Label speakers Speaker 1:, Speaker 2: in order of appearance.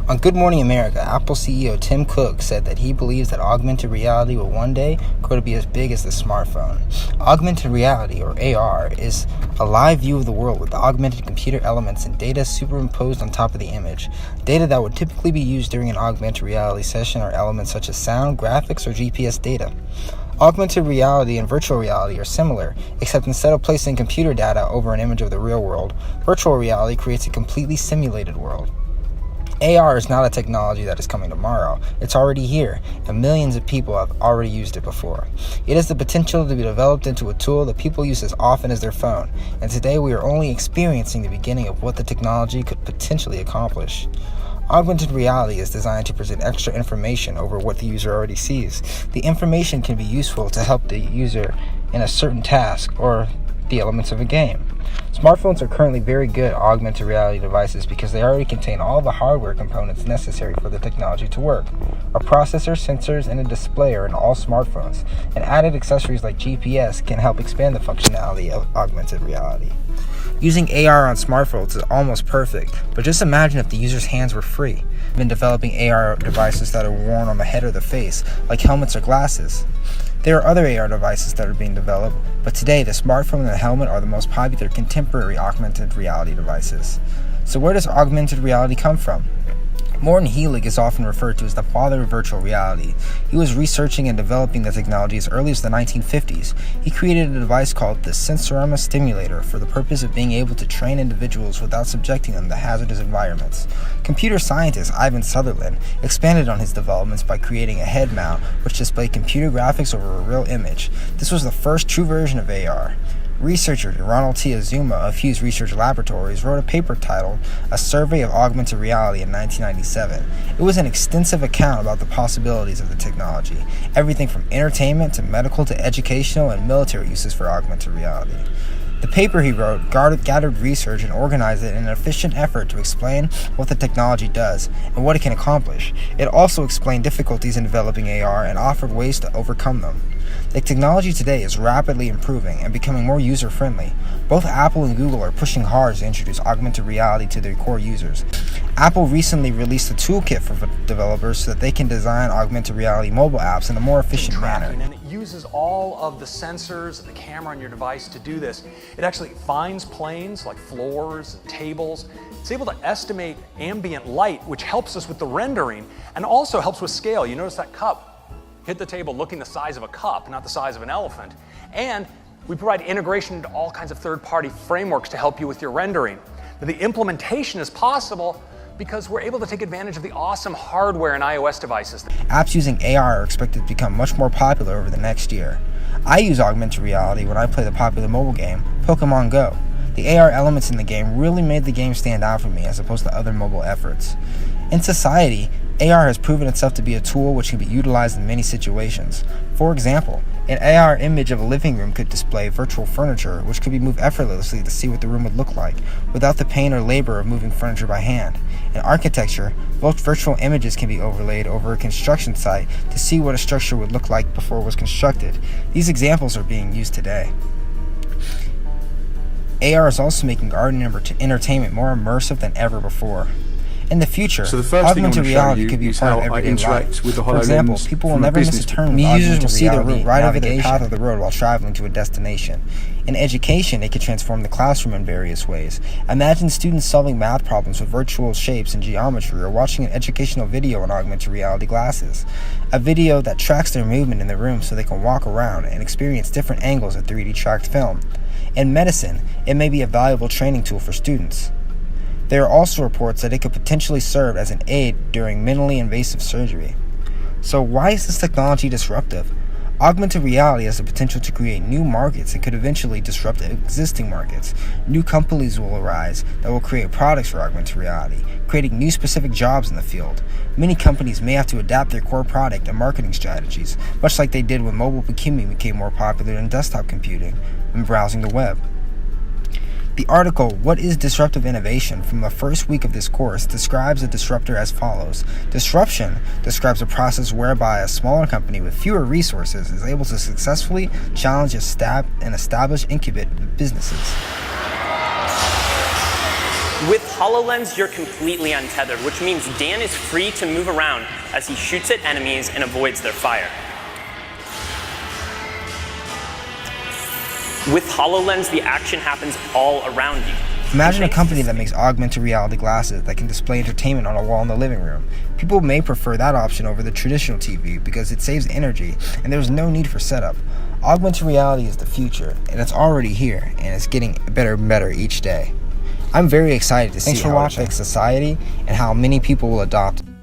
Speaker 1: On Good Morning America, Apple CEO Tim Cook said that he believes that augmented reality will one day grow to be as big as the smartphone. Augmented reality, or AR, is a live view of the world with augmented computer elements and data superimposed on top of the image. Data that would typically be used during an augmented reality session are elements such as sound, graphics, or GPS data. Augmented reality and virtual reality are similar, except instead of placing computer data over an image of the real world, virtual reality creates a completely simulated world. AR is not a technology that is coming tomorrow. It's already here, and millions of people have already used it before. It has the potential to be developed into a tool that people use as often as their phone, and today we are only experiencing the beginning of what the technology could potentially accomplish. Augmented reality is designed to present extra information over what the user already sees. The information can be useful to help the user in a certain task or the elements of a game. Smartphones are currently very good augmented reality devices because they already contain all the hardware components necessary for the technology to work. A processor, sensors, and a display are in all smartphones, and added accessories like GPS can help expand the functionality of augmented reality. Using AR on smartphones is almost perfect, but just imagine if the user's hands were free. We've been developing AR devices that are worn on the head or the face, like helmets or glasses. There are other AR devices that are being developed, but today the smartphone and the helmet are the most popular contemporary augmented reality devices. So where does augmented reality come from? Morton Heilig is often referred to as the father of virtual reality. He was researching and developing the technology as early as the 1950s. He created a device called the Sensorama Stimulator for the purpose of being able to train individuals without subjecting them to hazardous environments. Computer scientist Ivan Sutherland expanded on his developments by creating a head mount which displayed computer graphics over a real image. This was the first true version of AR. Researcher Ronald T. Azuma of Hughes Research Laboratories wrote a paper titled A Survey of Augmented Reality in 1997. It was an extensive account about the possibilities of the technology, everything from entertainment to medical to educational and military uses for augmented reality. The paper he wrote gathered research and organized it in an efficient effort to explain what the technology does and what it can accomplish. It also explained difficulties in developing AR and offered ways to overcome them. The technology today is rapidly improving and becoming more user-friendly. Both Apple and Google are pushing hard to introduce augmented reality to their core users. Apple recently released a toolkit for developers so that they can design augmented reality mobile apps in a more efficient manner.
Speaker 2: And it uses all of the sensors and the camera on your device to do this. It actually finds planes like floors and tables. It's able to estimate ambient light, which helps us with the rendering and also helps with scale. You notice that cup hit the table looking the size of a cup, not the size of an elephant. And we provide integration into all kinds of third-party frameworks to help you with your rendering. Now, the implementation is possible because we're able to take advantage of the awesome hardware in iOS devices.
Speaker 1: Apps using AR are expected to become much more popular over the next year. I use augmented reality when I play the popular mobile game, Pokemon Go. The AR elements in the game really made the game stand out for me as opposed to other mobile efforts. In society, AR has proven itself to be a tool which can be utilized in many situations. For example, an AR image of a living room could display virtual furniture which could be moved effortlessly to see what the room would look like, without the pain or labor of moving furniture by hand. In architecture, both virtual images can be overlaid over a construction site to see what a structure would look like before it was constructed. These examples are being used today. AR is also making art and entertainment more immersive than ever before. In the future, augmented reality could be part of everyday life. For example, people will never miss a turn. Users will see the route right over the path of the road while traveling to a destination. In education, it could transform the classroom in various ways. Imagine students solving math problems with virtual shapes and geometry, or watching an educational video on augmented reality glasses. A video that tracks their movement in the room so they can walk around and experience different angles of 3D tracked film. In medicine, it may be a valuable training tool for students. There are also reports that it could potentially serve as an aid during minimally invasive surgery. So why is this technology disruptive? Augmented reality has the potential to create new markets and could eventually disrupt existing markets. New companies will arise that will create products for augmented reality, creating new specific jobs in the field. Many companies may have to adapt their core product and marketing strategies, much like they did when mobile computing became more popular than desktop computing and browsing the web. The article, What is Disruptive Innovation, from the first week of this course describes a disruptor as follows. Disruption describes a process whereby a smaller company with fewer resources is able to successfully challenge and establish incumbent businesses.
Speaker 3: With HoloLens, you're completely untethered, which means Dan is free to move around as he shoots at enemies and avoids their fire. With HoloLens, the action happens all around you.
Speaker 1: Imagine a company that makes augmented reality glasses that can display entertainment on a wall in the living room. People may prefer that option over the traditional TV because it saves energy and there's no need for setup. Augmented reality is the future, and it's already here, and it's getting better and better each day. I'm very excited to see how it affects society and how many people will adopt it.